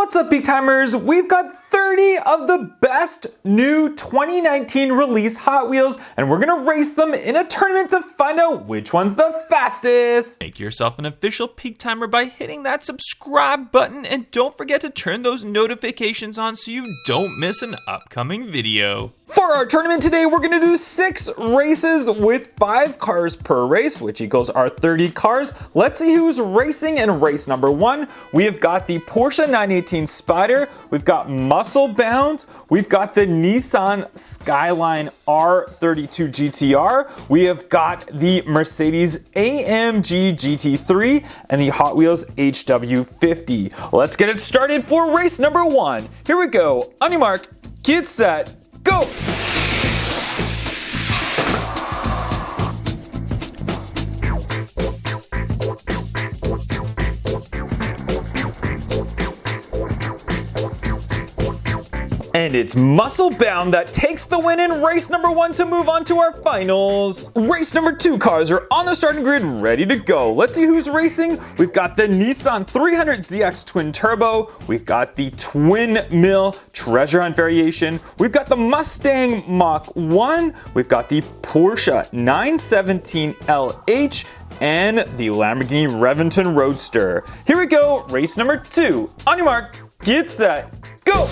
What's up, Peak Timers? We've got 30 of the best new 2019 release Hot Wheels, and we're gonna race them in a tournament to find out which one's the fastest. Make yourself an official Peak Timer by hitting that subscribe button, and don't forget to turn those notifications on so you don't miss an upcoming video. For our tournament today, we're gonna do 6 races with 5 cars per race, which equals our 30 cars. Let's see who's racing in race number 1. We have got the Porsche 918 Spyder, we've got Muscle Bound, we've got the Nissan Skyline R32 GTR, we have got the Mercedes AMG GT3, and the Hot Wheels HW50. Let's get it started for race number 1. Here we go. On your mark, get set, go! And it's Muscle Bound that takes the win in race number 1 to move on to our finals. Race number 2 cars are on the starting grid ready to go. Let's see who's racing. We've got the Nissan 300ZX Twin Turbo. We've got the Twin Mill Treasure Hunt variation. We've got the Mustang Mach-1. We've got the Porsche 917 LH and the Lamborghini Reventon Roadster. Here we go, race number 2. On your mark, get set, go!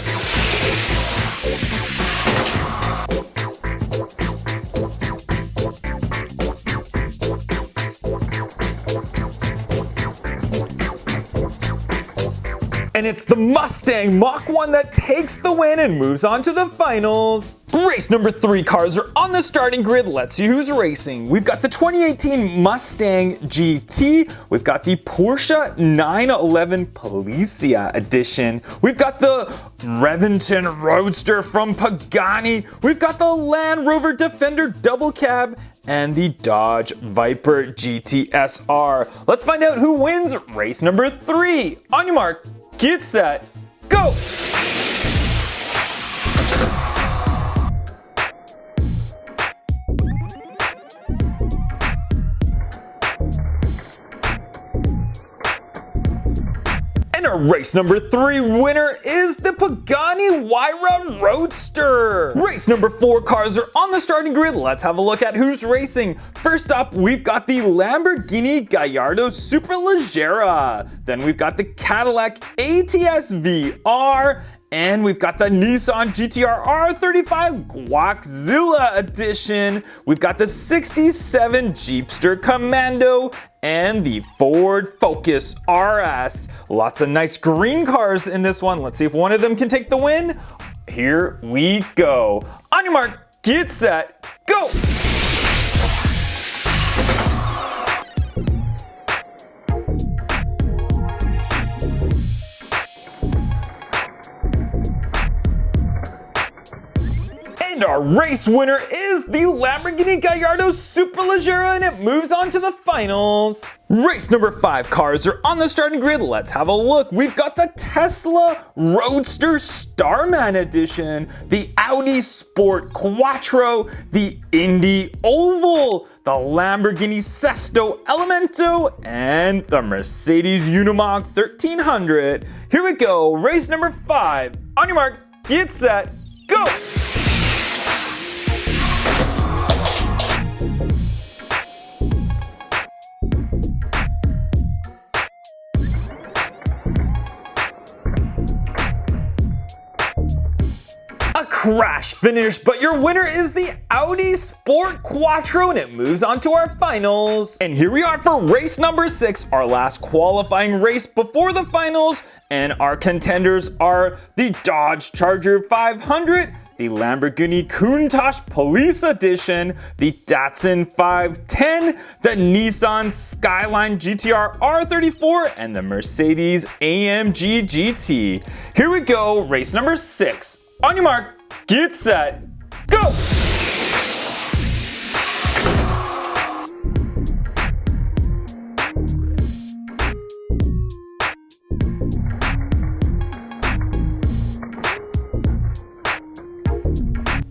And it's the Mustang Mach-1 that takes the win and moves on to the finals. Race number 3 cars are on the starting grid. Let's see who's racing. We've got the 2018 Mustang GT. We've got the Porsche 911 Policia Edition. We've got the Reventon Roadster from Pagani. We've got the Land Rover Defender Double Cab and the Dodge Viper GTSR. Let's find out who wins race number 3. On your mark, get set, go! And our race number 3 winner is the Pagani Huayra Roadster. Race number 4 cars are on the starting grid. Let's have a look at who's racing. First up, we've got the Lamborghini Gallardo Superleggera. Then we've got the Cadillac ATS VR. And we've got the Nissan GTR R35 Guaczilla Edition. We've got the 67 Jeepster Commando and the Ford Focus RS. Lots of nice green cars in this one. Let's see if one of them can take the win. Here we go. On your mark, get set, go! And our race winner is the Lamborghini Gallardo Superleggera, and it moves on to the finals. Race number 5 cars are on the starting grid. Let's have a look. We've got the Tesla Roadster Starman Edition, the Audi Sport Quattro, the Indy Oval, the Lamborghini Sesto Elemento, and the Mercedes Unimog 1300. Here we go, race number 5. On your mark, get set, go! Crash finish, but your winner is the Audi Sport Quattro, and it moves on to our finals. And here we are for race number 6, our last qualifying race before the finals, and our contenders are the Dodge Charger 500, the Lamborghini Countach Police Edition, the Datsun 510, the Nissan Skyline GTR R34, and the Mercedes AMG GT. Here we go, race number 6. On your mark, get set, go!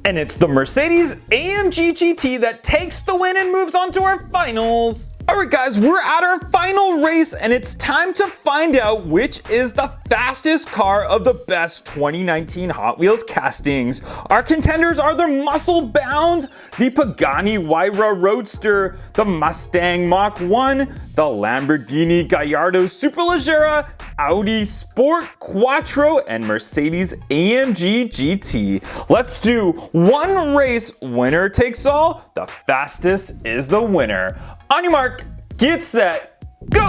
And it's the Mercedes AMG GT that takes the win and moves on to our finals. Alright guys, we're at our final race and it's time to find out which is the fastest car of the best 2019 Hot Wheels castings. Our contenders are the Muscle Bound, the Pagani Huayra Roadster, the Mustang Mach-1, the Lamborghini Gallardo Superleggera, Audi Sport Quattro, and Mercedes AMG GT. Let's do one race, winner takes all. The fastest is the winner. On your mark, get set, go!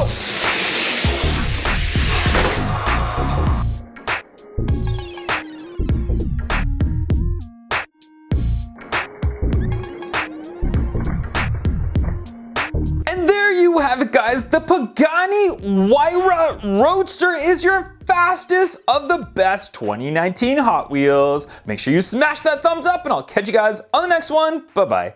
And there you have it, guys. The Pagani Huayra Roadster is your fastest of the best 2019 Hot Wheels. Make sure you smash that thumbs up and I'll catch you guys on the next one. Bye-bye.